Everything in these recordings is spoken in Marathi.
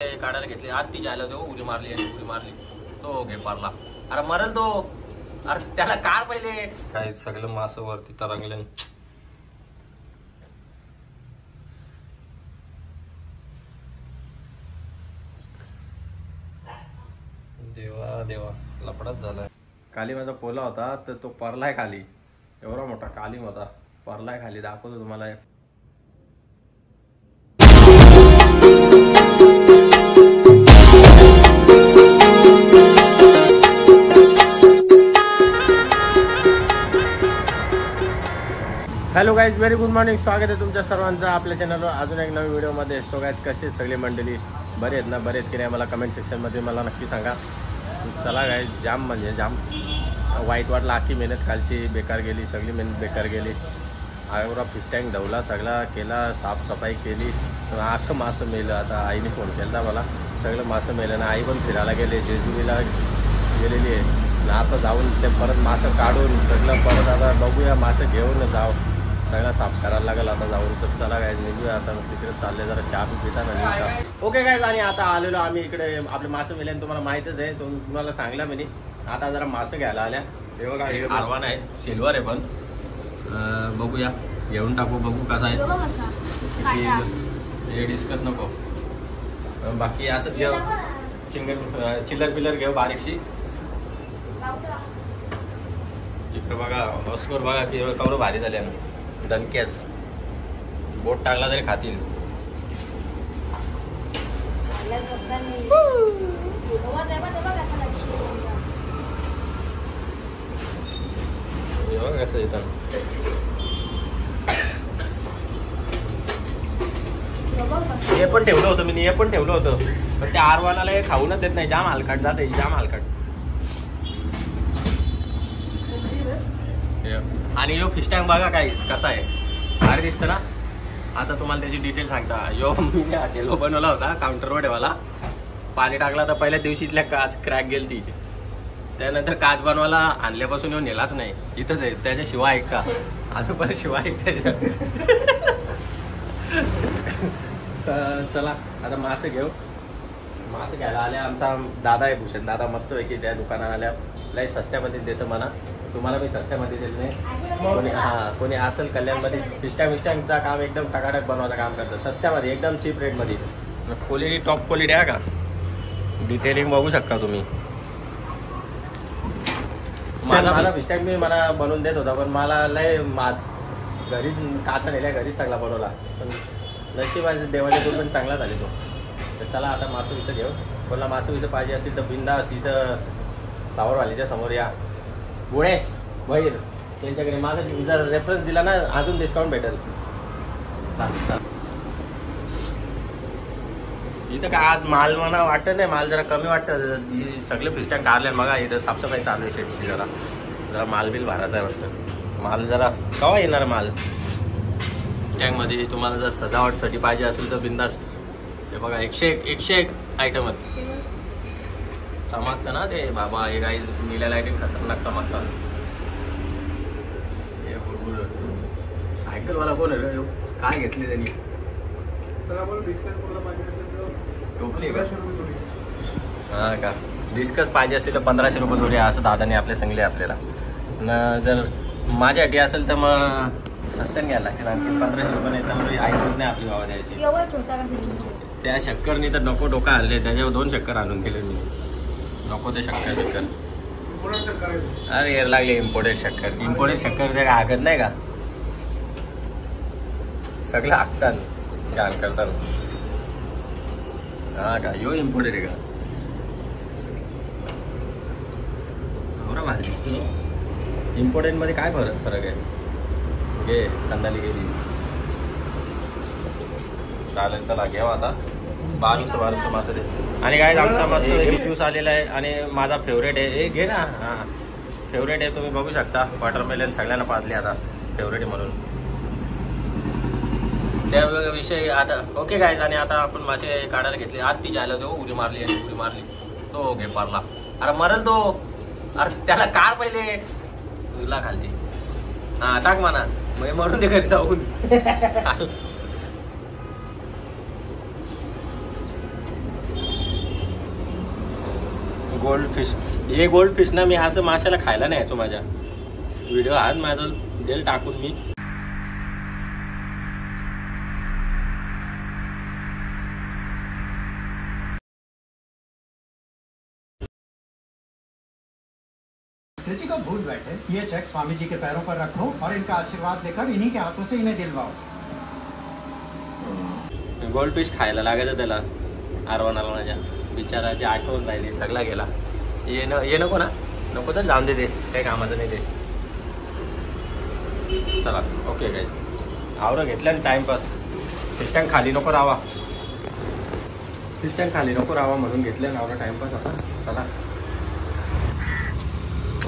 काढायला घेतली आत ती जायला तो उडी मारली आणि उडी मारली तो घे पारला. अरे मरल तो. अरे त्याला काढ पहिले. काय सगळं मास वरती तरंगले. देवा देवा लपडाच झालाय. काली माझा पोला होता तर तो परलाय खाली. एवढा मोठा काली होता परलाय खाली. दाखवतो तुम्हाला. Hello guys, very good morning. स्वागत आहे तुमच्या सर्वांचं आपल्या चॅनलवर अजून एक नवीन व्हिडिओमध्ये. सो गाईज, कसे आहेत सगळी मंडळी? बरे आहेत ना? बरे आहेत की नाही मला कमेंट सेक्शनमध्ये मला नक्की सांगा. चला गाईज, जाम म्हणजे जाम वाईट वाटलं. आखी मेहनत कालची बेकार गेली. सगळी मेहनत बेकार गेली. एवढा फिश टँक धवला, सगळा केला, साफसफाई केली. अख्खं मासं मेलं. आता आईने फोन केला मला. सगळं मासं मेलं ना. आई पण फिरायला गेले, जेजुरीला गेलेली आहे. आता जाऊन ते परत मासं काढून सगळं परत आता बघूया. मासं घेऊन जाऊ. सगळं साफ करायला लागेल आता जाऊन. तर चला काय निघूया आता. तिकडे चालले जरा चहा पिता ना. ओके काय. आणि आता आलेलो आम्ही इकडे. आपले मासं मेल्याने तुम्हाला माहीतच आहे. तुम्हाला सांगला मी. आता जरा मासं घ्यायला आल्या. हे बघा, हे आरवान आहे, सिल्वर आहे. पण बघूया, घेऊन टाकू. बघू कसा आहे. हे डिस्कस नको. बाकी असंच घेऊ. चिल्लर पिल्लर घेऊ बारीकशी. इकडे बघा बसवर बघा की कवरं भारी झाले ना. दणक्यास बोट टाकला तरी खातील. कसं येतं. हे पण ठेवलं होतं मी. हे पण ठेवलं होतं पण त्या आरवानाला हे खाऊनच देत नाही. जाम हलकट जाते. जाम हलकट. आणि यो फिश टँक बघा काय कसा आहे. भारी दिसतं ना. आता तुम्हाला त्याची डिटेल सांगता. यो मी हॉटेल बनवला होता काउंटरवर ठेवायला. पाणी टाकला तर पहिल्या दिवशीतल्या काच क्रॅक गेली ती. त्यानंतर काच बनवायला आणल्यापासून येऊन नेलाच नाही. इथंच आहे. त्याच्या शिवाय ऐक का अजून पण शिवाय ऐक त्याच्या. चला आता मासे घेऊ. मासे घ्यायला आल्या. आमचा दादा आहे भूषण दादा. मस्त आहे की त्या दुकानात आल्या. लय सस्त्यामध्ये देतं म्हणा. तुम्हाला मी सस्त्यामध्ये देत नाही. कोणी असेल कल्याणमध्ये फिस्टँगचं काम एकदम टकाटक बनवायचं काम करतं. सस्त्यामध्ये एकदम चीप रेटमध्ये. क्वालिटी टॉप क्वालिटी आहे का. डिटेलिंग बघू शकता तुम्ही. मला फिस्टँग मी मला बनवून देत होता. पण मला लय घरीच काचा नेल्या. घरीच सगळा बनवला. पण नशिबाचे देवाचे दूर पण चांगला झाले तो. तर चला आता मासं विसं घेऊ. कोणाला मासं विसं पाहिजे असेल तर बिंदास इथं फ्लावरवालीच्या समोर या. गुणेश भैर त्यांच्याकडे माझा जर रेफरन्स दिला ना अजून डिस्काउंट भेटेल. इथं काय आज माल म्हणा वाटत नाही. माल जरा कमी वाटतं. सगळे फिश टँक काढले. मग इथं साफसफाई चालू आहे शेटची. जरा माल बिल भरायचा आहे वाटतं. माल जरा केव्हा येणार माल टँकमध्ये. तुम्हाला जर सजावटसाठी पाहिजे असेल तर बिंदास. हे बघा 101 आयटम आहेत. चमकतं ना ते बाबा. हे काही निळ्या लाईटिंग खतरनाक चमकतात. हे बुडबुड सायकलवाला कोण आहे. काय घेतली त्यांनी. टोकली का. हा का. डिस्कस पाहिजे असते तर 1500 रुपये जोडी असं दादाने आपले सांगले आपल्याला. न जर माझ्यासाठी असेल तर मग सस्त्याने घ्यायला लागेल. आणखी 1500 रुपये नाही तर ऐकत नाही आपली बाबा द्यायची. त्या शक्करनी तर नको डोका आणले. त्याच्यावर 2 शक्कर आणून केले मी. नको ते शक्कर. अरे यार लागले इम्पोर्टेड शक्कर. इम्पोर्टेड शक्कर ते हागत नाही का. सगळं हाकतात घाण करतात. हा का. यो इम्पोर्टेड आहे का. बरं भारी दिसतो. इम्पोर्टेड मध्ये काय फरक आहे. घे कंदाली गेली. चालेल चला घेऊ आता. 1200 मासे दे. आणि काय आमचा मस्त ज्यूस आलेला आहे. आणि माझा फेवरेट आहे. हे घे ना. हां फेवरेट आहे. तुम्ही बघू शकता. वॉटरमेलन सगळ्यांना पाजले आता. फेवरेट आहे म्हणून त्या विषयी आता. Okay guys. आणि आता आपण मासे काढायला घेतले. आत ती जायला तो उडी मारली आणि उडी मारली तो घे पारला. अरे मरल तो. अरे त्याला काढ पहिले. तुला खालती. हां टाक म्हणा. मग मरून दे घरी जाऊन. गोल्ड फिश, हे गोल्ड फिश ना मी असं माशाला खायला नाही यायचो. माझ्या व्हिडिओ आज माझं देल टाकून मी. कृति को भूल बैठे. ये चेक स्वामी जी के पैरों पर रखो और इनका आशीर्वाद लेकर इन्हीं के हाथों से इन्हें दिलवाओ. गोल्ड फिश खायला लागायचं त्याला. आरवणाला माझ्या बिचाराची आठवण राहिली, सगळा गेला. ये नको ना, नको तर जाऊन दे, काही कामाचं नाही ते. चला ओके गाईज, आवरं घेतलं ना टाइमपास. फिश टँक खाली नको राहावा, फिश टँक खाली नको राहावा म्हणून घेतलं ना आवरं टाइमपास आता. चला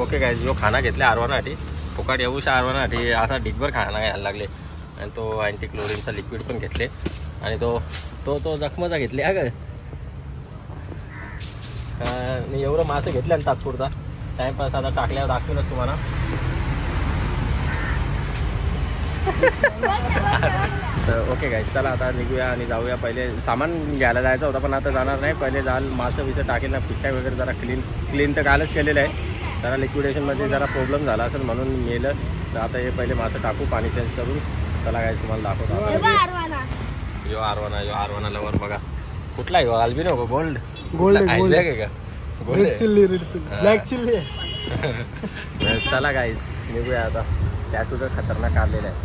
ओके गाईज, जो खाना घेतला आरवानासाठी फुकाट येऊशा आरवानासाठी असा ढिगभर खाना घ्यायला लागले. आणि तो अँटी क्लोरीनचा लिक्विड पण घेतले. आणि तो जखमाचा घेतले. अगं एवढं मासे घेतले आणि तात्पुरता टाइमपास आता टाकल्यावर दाखवूनच तुम्हाला. तर ओके गाईज, चला आता निघूया आणि जाऊया. पहिले सामान घ्यायला जायचं होतं पण आता जाणार नाही. पहिले जाल मासे विसं टाकेल ना, फिशा वगैरे जरा क्लीन तर कालच केलेलं आहे. जरा लिक्विडेशनमध्ये जरा प्रॉब्लेम झाला असेल म्हणून नेलं. तर आता हे पहिले मासे टाकू पाणी चेंज करून. चला गाईज तुम्हाला दाखवतो. यो आरवाना लवर बघा. कुठला यो अल्बिनो का गोल्ड आहे का? Gold chilli, black chilli. चला गाईज निघूया आता. त्या तुझं खतरनाक आलेलं आहे.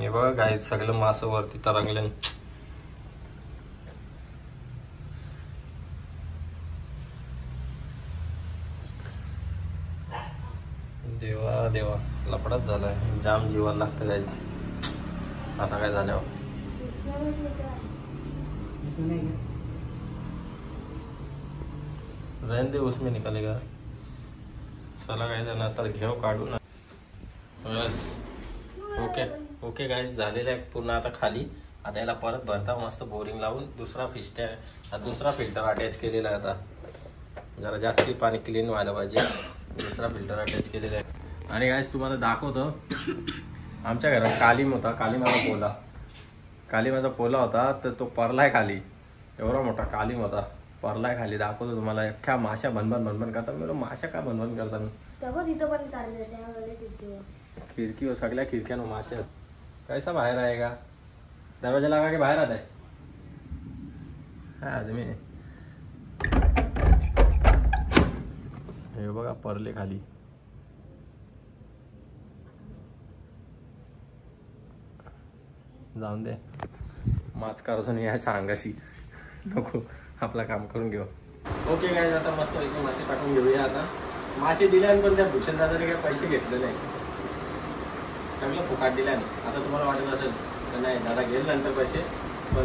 हे बघा गाईज सगळं मासं वरती तरंगले. देवा देवा, लपडाच झालाय. जाम जीवाला लागतं गाईज असं काय झाल्यावर. रहने दे, उसमें निकलेगा. चला गाईज आता घेऊ काढू ना. बस ओके गाईज झालेलं आहे पूर्ण आता खाली. आता याला परत भरता मस्त बोरिंग लावून दुसरा दुसरा फिल्टर अटॅच केलेला आहे. आता जरा जास्ती पाणी क्लीन व्हायला पाहिजे. दुसरा फिल्टर अटॅच केलेला आहे. आणि गाईज तुम्हाला दाखवतो, आमच्या घरात कालीम होता. काली माझा पोला होता तर तो परलाय खाली. एवढा मोठा कालीम होता, परलाय खाली. दाखवतो तुम्हाला. अख्ख्या माशा भनभन करतात. मी माशा का भनभन करतात? खिडकी हो, सगळ्या खिडक्यानं माशा. कैसा बाहेर आहे का? दरवाजा लागा के बाहेर आता है. हा आदमी हे बघा परले खाली. जाऊन दे, माच करून यायचा अंगाशी नको, आपला काम करून घेऊ. ओके गाईज आता मस्त पैकी मासे टाकून घेऊया. आता मासे दिल्यान पण त्या भूषण दादाने काही पैसे घेतले नाही, सगळं फुकाट दिल्यान. आता तुम्हाला वाटत असेल तर नाही दादा घेईल नंतर पैसे, पण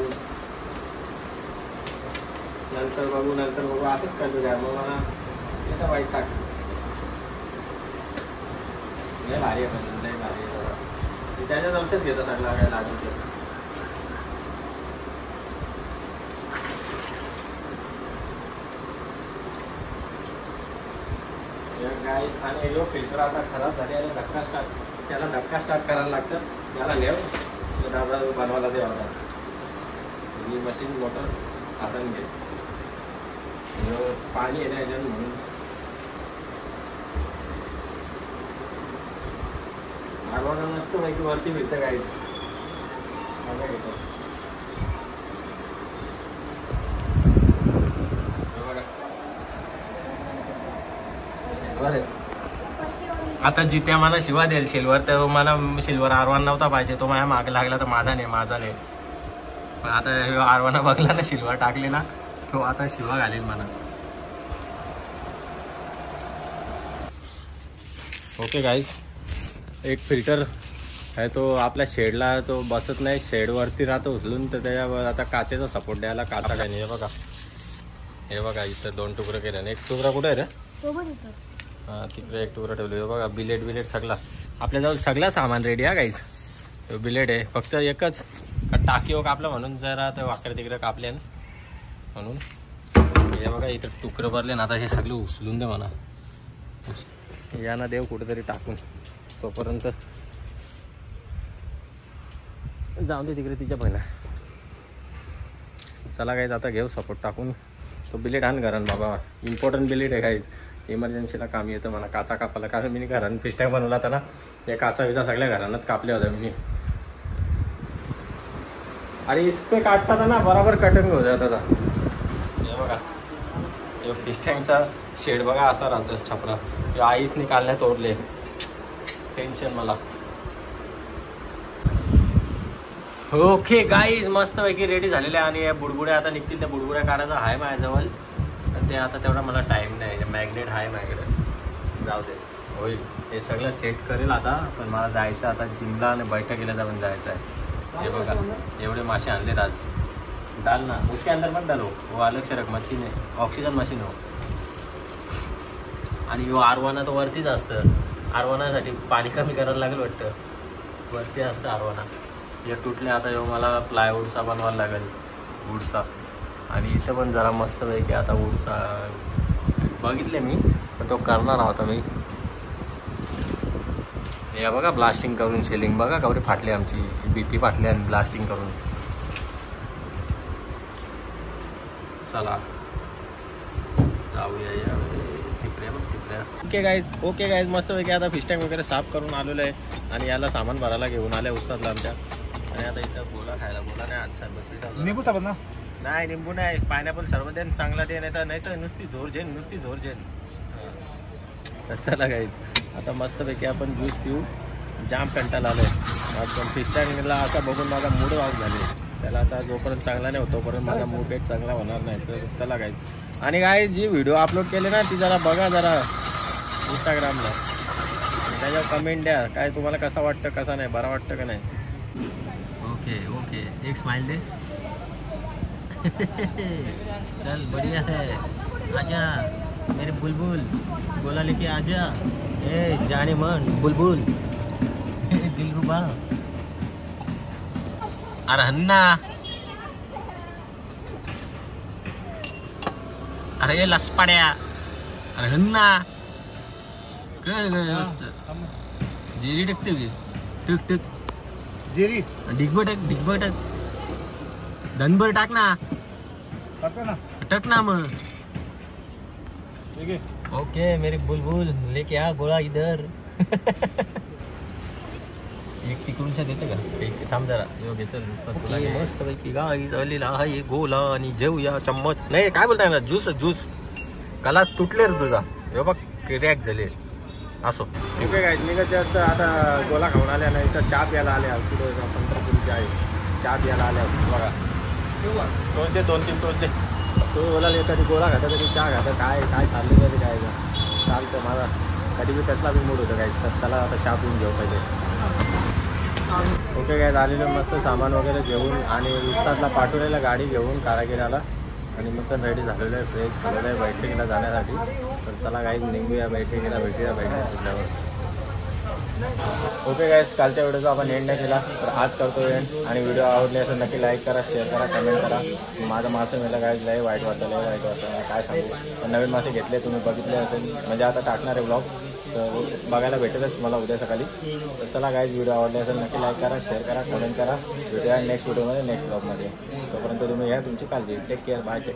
नंतर बघू असंच करतो द्या. मग मला येतं वाईट टाक. लय भारी आहे, पण लय भारी आहे दादा. त्याच्या जमसेच घेतं सगळं काय लागेल ते. गाय आणि जो फिल्टर आता खराब झाले आणि त्याला धक्का स्टार्ट करायला लागतं. त्याला नेव दादा बनवायला द्यावा होता. ही मशीन मोटर हाताने घे, पाणी येण्या याच्यात म्हणून. आरवाना मस्त पैकी वरती मिळतं गाईस. मजा घेतो. आता जित्या मला शिवा देईल सिल्वर, तर मला सिल्वर आरवान नव्हता पाहिजे. तो माझ्या मागे लागला तर माझा नाही. पण आता आरवाना बघला ना सिल्वर टाकली ना, तो आता शिवा घालील मला. ओके गाईज, एक फिल्टर आहे तो आपल्या शेडला तो बसत नाही, शेडवरती राहतो उचलून. तर त्याच्यावर आता काचेचा सपोर्ट द्यायला काचा काय नाही. हे बघा इथं 2 तुकडे केले ना. एक तुकडा कुठे आहे रे? हां तिकडे एक तुकडा ठेवलं. हे बघा बिलेट सगळा आपल्याजवळ सगळं सामान रेडी आहे गाईज. बिलेट आहे, फक्त एकच टाकी हो कापलं म्हणून जरा ते वाकडे तिकडे कापले म्हणून. हे बघा इथं तुकडं भरले ना. आता हे सगळं उचलून दे म्हणा, यांना देव कुठेतरी टाकून. तोपर्यंत जाऊन दे तिकडे तिच्या पहिला. चला गाईज आता घेऊ सपोर्ट टाकून. तो बिलेट आण घरान बाबा, इम्पॉर्टंट बिलेट आहे काहीच, इमर्जन्सीला काम येतं मला काचा कापायला. कारण मी घरानं फिश टँक बनवला होता ना, या काचा विचा सगळ्या घरानंच कापल्या होत्या मी. अरे इसपे काटता ना बरोबर कटिंग हो जात होता. हे बघा फिश टँकचा शेड बघा असा राहतो छपरा, आईस निकालण्यात तोडले, टेन्शन मला. ओके गाईज मस्तपैकी रेडी झालेले आणि या बुडबुड्या आता निघतील. त्या बुडबुड्या काढायचा आहे माझ्याजवळ, पण ते आता तेवढा मला टाईम नाही. मॅग्नेट आहे माझ्याकडे, जाऊ दे होईल. हे सगळं सेट करेल आता, पण मला जायचं आता जिमला आणि बैठकीला जाऊन जायचं आहे. हे बघा एवढे मासे आणलेत आज. डाल ना उसके अंदर मत डालो, वो अलग से रख, मशीन आहे, ऑक्सिजन मशीन हो. आणि यो आरवाना तर वरतीच असतं, आरवानासाठी पाणी कमी करायला लागेल वाटतं, वरती असतं आरवाना. हे तुटले आता यो मला प्लायवूडचा बनवायला लागेल, वूडचा. आणि इथं पण जरा मस्तपैकी आता वूडचा बघितले मी, पण तो करणार होता मी. हे बघा ब्लास्टिंग करून सेलिंग बघा कवरे फाटली, आमची भीती फाटली आणि ब्लास्टिंग करून. चला जाऊया या टिपऱ्या बघ टिपऱ्या. ओके गाईज मस्तपैकी आता फिश टँक वगैरे साफ करून आलेलो आहे आणि याला सामान भरायला घेऊन आले उस्तादला आमच्या. आणि आता इथं गोला खायला, गोला नाही आज सरबत, निंबू सरबत ना, नाही निंबू नाही, पायनॅपल सरबत दे चांगला दे, नाही तर नुसती झोरझेन, नुसती झोरझेन. चला गाईज आता मस्तपैकी आपण ज्यूस पिऊ, जाम कंटाळा आलं आहे. पण फिश टँकला आता बघून माझा मूड ऑफ झाले, त्याला आता जोपर्यंत चांगला नाही होतो तोपर्यंत माझा मूड काही चांगला होणार नाही. तर चला गाईज, आणि काय जी व्हिडिओ अपलोड केले ना ती जरा बघा जरा इंस्टाग्रामला, त्याच्यावर कमेंट द्या काय तुम्हाला कसा वाटतं कसा नाही, बरा वाटतं का नाही. ओके ओके एक स्माइल दे. चल बढ़िया है, आजा मेरे बुलबुल, गोला लेके आजा, ए जाने मन बुलबुल, दिलरुबा. अरे हन्ना, अरे ये लसपाड्या, अरे हन्ना काय मस्त जिरी टाकते की टक टक जिरी डिगबट डिगबट धनभर टाक ना, टक ना मग. ओके मेरी बुलबुल लेके आ गोळा इधर. एक तिकडूनशा देते का, एक थांब जरा योग्य. चल मस्त पैकी गाईज आलेला आहे गोला आणि जेवूया. चम्मच नाही काय बोलताय ना, ज्यूस ज्यूस कलास तुटले रे तुझा, हे बघ क्रॅक झाले. असो ओके गाईज मी जास्त आता गोला खाऊन आल्या नाही तर चहा प्यायला आल्या, पुढे पंढरपूरची आहे चहा प्यायला आल्या बघा. टोच दे 2-3 टोच दे. तो बोलायला कधी गोळा खाता कधी चहा खाता, काय काय चाललं कधी काय चालतं माझा, कधी बी कसला बी मूड होतं गाईज. तर त्याला आता चहा पिऊन घेऊ पहिले. ओके गाईज आलेलं मस्त सामान वगैरे घेऊन आणि उस्तादला पाठवलेला गाडी घेऊन कारागिराला, आणि मग तर रेडी झालेलं आहे, फ्रेश झालेलं आहे बैठकीला जाण्यासाठी. तर चला गाईज निघूया बैठकीला, भेटूया बैठक सुटल्यावर. ओके गाईज कालच्या व्हिडिओचा आपण एंड नाही केला, तर आज करतो एंड. आणि व्हिडिओ आवडले असेल नक्की लाईक करा, शेअर करा, कमेंट करा. माझं मासे मेलं गाईज लय वाईट वाटतं, लय वाईट वाटतं काय सांगू. पण नवीन मासे घेतले तुम्ही बघितले असेल, म्हणजे आता टाकणार आहे ब्लॉग, तर बघायला भेटेलच मला उद्या सकाळी. तर चला गाईज व्हिडिओ आवडले असेल नक्की लाईक करा, शेअर करा, कमेंट करा. भेटूया नेक्स्ट व्हिडिओमध्ये, नेक्स्ट ब्लॉगमध्ये. तोपर्यंत तुम्ही घ्या तुमची काळजी. Take care, bye take.